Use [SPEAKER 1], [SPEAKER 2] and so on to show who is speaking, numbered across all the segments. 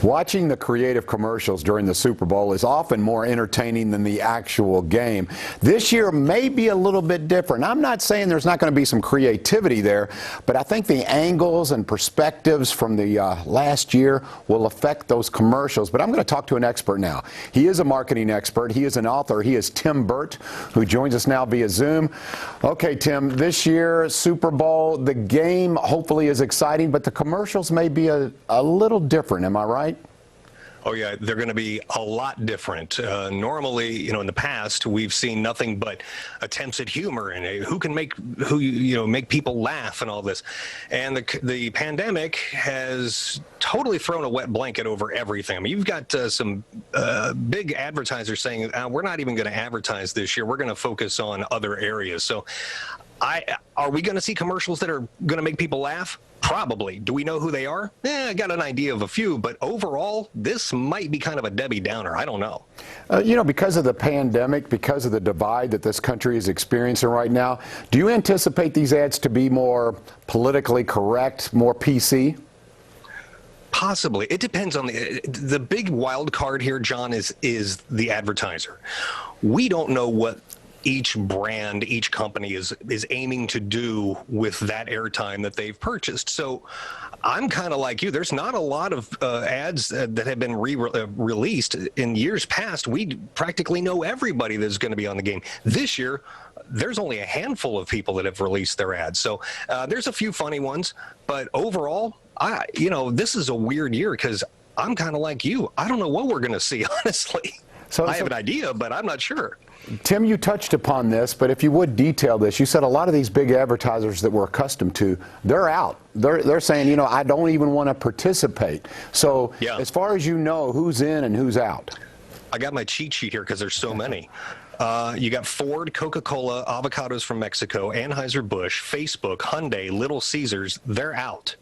[SPEAKER 1] Watching the creative commercials during the Super Bowl is often more entertaining than the actual game. This year may be a little bit different. I'm not saying there's not going to be some creativity there, but I think the angles and perspectives from the last year will affect those commercials. But I'm going to talk to an expert now. He is a marketing expert. He is an author. He is Tim Burt, who joins us now via Zoom. Okay, Tim, this year, Super Bowl, the game hopefully is exciting, but the commercials may be a little different. Am I right?
[SPEAKER 2] Oh, yeah, they're going to be a lot different. Normally, in the past, we've seen nothing but attempts at humor and who can make people laugh and all this. And the pandemic has totally thrown a wet blanket over everything. I mean, you've got some big advertisers saying, we're not even going to advertise this year. We're going to focus on other areas. So are we going to see commercials that are going to make people laugh? Probably. Do we know who they are? I got an idea of a few, but overall, this might be kind of a Debbie Downer. I don't know.
[SPEAKER 1] Because of the pandemic, because of the divide that this country is experiencing right now, do you anticipate these ads to be more politically correct, more PC?
[SPEAKER 2] Possibly. It depends on the big wild card here, John, is the advertiser. We don't know what each brand, each company is aiming to do with that airtime that they've purchased. So I'm kind of like you. There's not a lot of ads that have been released. In years past, we practically know everybody that's going to be on the game. This year, there's only a handful of people that have released their ads. So there's a few funny ones, but overall, this is a weird year because I'm kind of like you. I don't know what we're going to see, honestly. I have an idea, but I'm not sure.
[SPEAKER 1] Tim, you touched upon this, but if you would detail this, you said a lot of these big advertisers that we're accustomed to, they're out. They're saying, I don't even want to participate. So yeah. As far as you know, who's in and who's out?
[SPEAKER 2] I got my cheat sheet here because there's so many. You got Ford, Coca-Cola, Avocados from Mexico, Anheuser-Busch, Facebook, Hyundai, Little Caesars, they're out.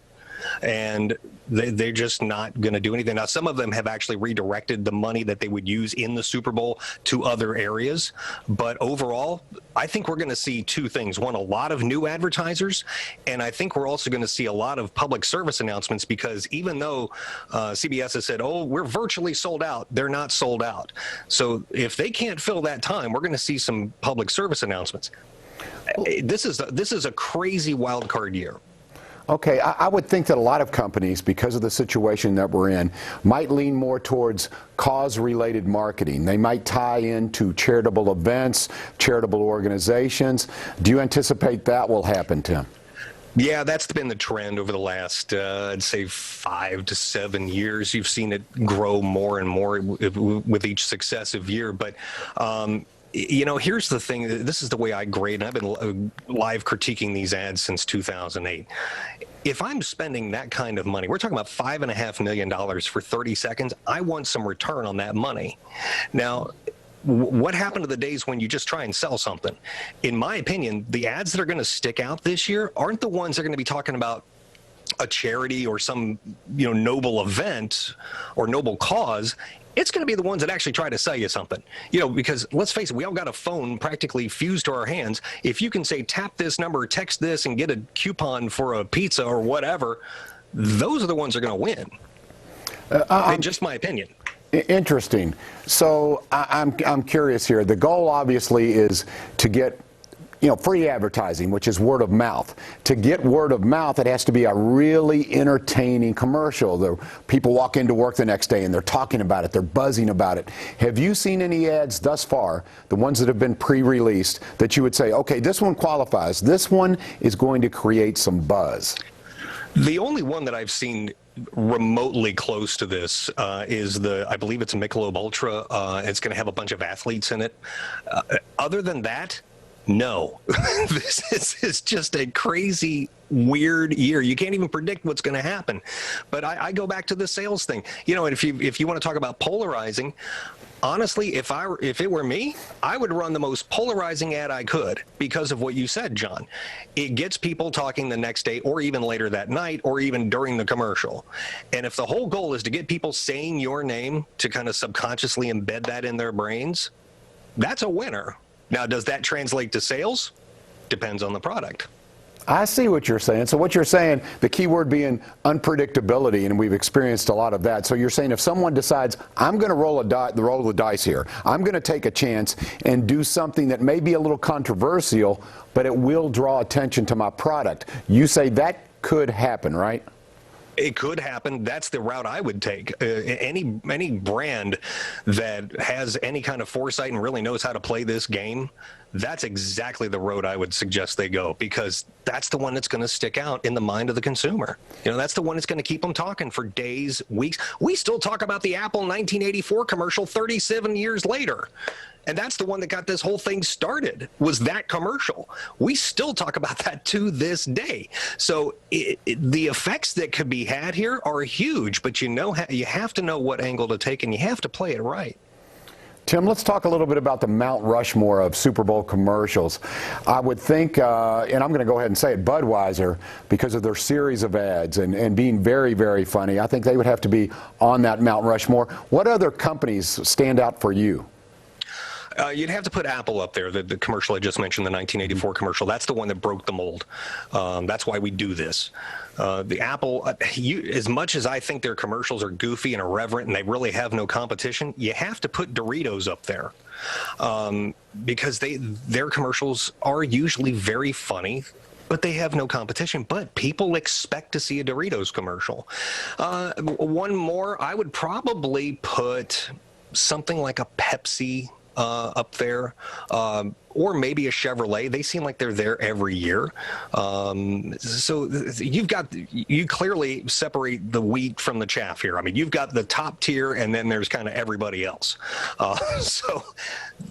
[SPEAKER 2] And they're just not going to do anything. Now, some of them have actually redirected the money that they would use in the Super Bowl to other areas. But overall, I think we're going to see two things. One, a lot of new advertisers. And I think we're also going to see a lot of public service announcements because even though CBS has said, we're virtually sold out, they're not sold out. So if they can't fill that time, we're going to see some public service announcements. This is a crazy wild card year.
[SPEAKER 1] Okay, I would think that a lot of companies, because of the situation that we're in, might lean more towards cause-related marketing. They might tie into charitable events, charitable organizations. Do you anticipate that will happen, Tim?
[SPEAKER 2] Yeah, that's been the trend over the last, I'd say, 5 to 7 years. You've seen it grow more and more with each successive year. But here's the thing. This is the way I grade, and I've been live critiquing these ads since 2008. If I'm spending that kind of money, we're talking about $5.5 million for 30 seconds, I want some return on that money. Now, what happened to the days when you just try and sell something? In my opinion, the ads that are going to stick out this year aren't the ones that are going to be talking about a charity or some noble event or noble cause. It's going to be the ones that actually try to sell you something, because let's face it, we all got a phone practically fused to our hands. If you can say, tap this number, text this, and get a coupon for a pizza or whatever, those are the ones that are going to win. In just my opinion.
[SPEAKER 1] Interesting. So I'm curious here. The goal obviously is to get free advertising, which is word of mouth. To get word of mouth, it has to be a really entertaining commercial. The people walk into work the next day and they're talking about it, they're buzzing about it. Have you seen any ads thus far, the ones that have been pre-released, that you would say, okay, this one qualifies, this one is going to create some buzz?
[SPEAKER 2] The only one that I've seen remotely close to this is I believe it's a Michelob Ultra. It's going to have a bunch of athletes in it. Other than that, no. This is just a crazy, weird year. You can't even predict what's going to happen. But I go back to the sales thing. And if you want to talk about polarizing, honestly, if it were me, I would run the most polarizing ad I could because of what you said, John. It gets people talking the next day or even later that night or even during the commercial. And if the whole goal is to get people saying your name to kind of subconsciously embed that in their brains, that's a winner. Now, does that translate to sales? Depends on the product.
[SPEAKER 1] I see what you're saying. So what you're saying, the key word being unpredictability, and we've experienced a lot of that. So you're saying if someone decides, I'm going to roll the dice here, I'm going to take a chance and do something that may be a little controversial, but it will draw attention to my product. You say that could happen, right?
[SPEAKER 2] It could happen. That's the route I would take. Any brand that has any kind of foresight and really knows how to play this game, that's exactly the road I would suggest they go, because that's the one that's going to stick out in the mind of the consumer. You know, that's the one that's going to keep them talking for days, weeks. We still talk about the Apple 1984 commercial 37 years later. And that's the one that got this whole thing started, was that commercial. We still talk about that to this day. So the effects that could be had here are huge, but you have to know what angle to take, and you have to play it right.
[SPEAKER 1] Tim, let's talk a little bit about the Mount Rushmore of Super Bowl commercials. I would think, and I'm going to go ahead and say it, Budweiser, because of their series of ads and being very, very funny, I think they would have to be on that Mount Rushmore. What other companies stand out for you?
[SPEAKER 2] You'd have to put Apple up there, the commercial I just mentioned, the 1984 commercial. That's the one that broke the mold. That's why we do this. The Apple, as much as I think their commercials are goofy and irreverent and they really have no competition, you have to put Doritos up there, because their commercials are usually very funny, but they have no competition. But people expect to see a Doritos commercial. One more, I would probably put something like a Pepsi up there, or maybe a Chevrolet. They seem like they're there every year. So you clearly separate the wheat from the chaff here. I mean, you've got the top tier, and then there's kind of everybody else. So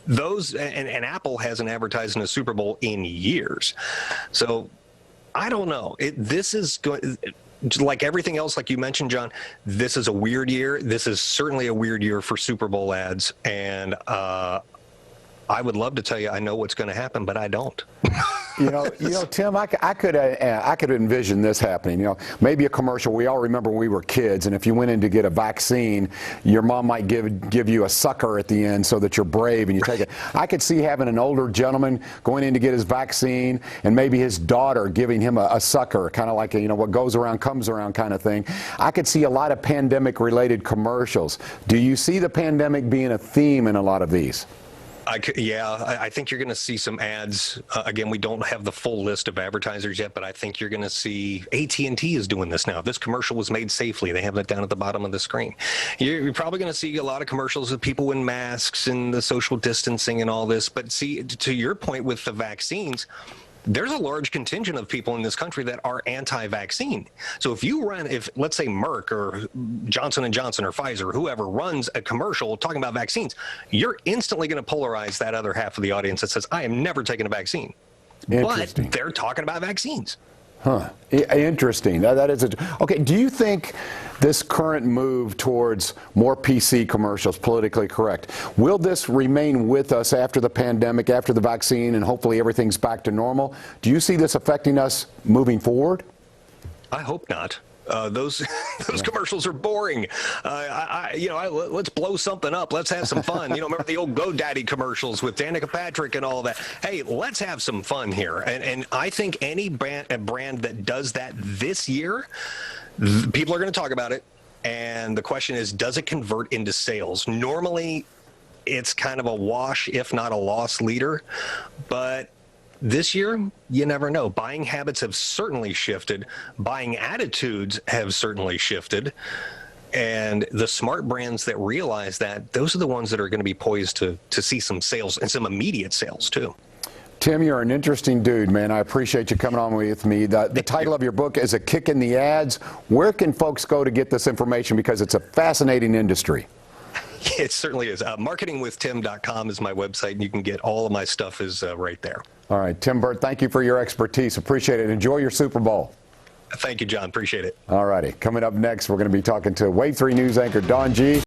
[SPEAKER 2] those, and Apple hasn't advertised in a Super Bowl in years. So I don't know. This is going. Like everything else, like you mentioned, John, this is a weird year. This is certainly a weird year for Super Bowl ads, and I would love to tell you I know what's going to happen, but I don't.
[SPEAKER 1] You know, Tim, I could envision this happening. You know, maybe a commercial. We all remember when we were kids, and if you went in to get a vaccine, your mom might give you a sucker at the end so that you're brave and you take it. I could see having an older gentleman going in to get his vaccine, and maybe his daughter giving him a sucker, kind of like what goes around comes around kind of thing. I could see a lot of pandemic-related commercials. Do you see the pandemic being a theme in a lot of these?
[SPEAKER 2] I think you're going to see some ads. Again, we don't have the full list of advertisers yet, but I think you're going to see AT&T is doing this now. This commercial was made safely. They have that down at the bottom of the screen. You're probably going to see a lot of commercials of people in masks and the social distancing and all this. But see, to your point with the vaccines, there's a large contingent of people in this country that are anti-vaccine. So if let's say Merck or Johnson & Johnson or Pfizer or whoever runs a commercial talking about vaccines, you're instantly going to polarize that other half of the audience that says, I am never taking a vaccine. But they're talking about vaccines.
[SPEAKER 1] Huh. Interesting. That is okay. Do you think this current move towards more PC commercials, politically correct, will this remain with us after the pandemic, after the vaccine, and hopefully everything's back to normal? Do you see this affecting us moving forward?
[SPEAKER 2] I hope not. Those commercials are boring. Let's blow something up. Let's have some fun. Remember the old GoDaddy commercials with Danica Patrick and all that. Hey, let's have some fun here. And I think any brand that does that this year, people are going to talk about it. And the question is, does it convert into sales? Normally, it's kind of a wash, if not a loss leader. But this year, you never know. Buying habits have certainly shifted. Buying attitudes have certainly shifted. And the smart brands that realize that, those are the ones that are going to be poised to see some sales, and some immediate sales, too.
[SPEAKER 1] Tim, you're an interesting dude, man. I appreciate you coming on with me. The title of your book is A Kick in the Ads. Where can folks go to get this information? Because it's a fascinating industry.
[SPEAKER 2] It certainly is. Marketingwithtim.com is my website, and you can get all of my stuff is right there.
[SPEAKER 1] All right, Tim Burt, thank you for your expertise. Appreciate it. Enjoy your Super Bowl.
[SPEAKER 2] Thank you, John. Appreciate it.
[SPEAKER 1] All righty. Coming up next, we're going to be talking to Wave 3 News anchor Don G.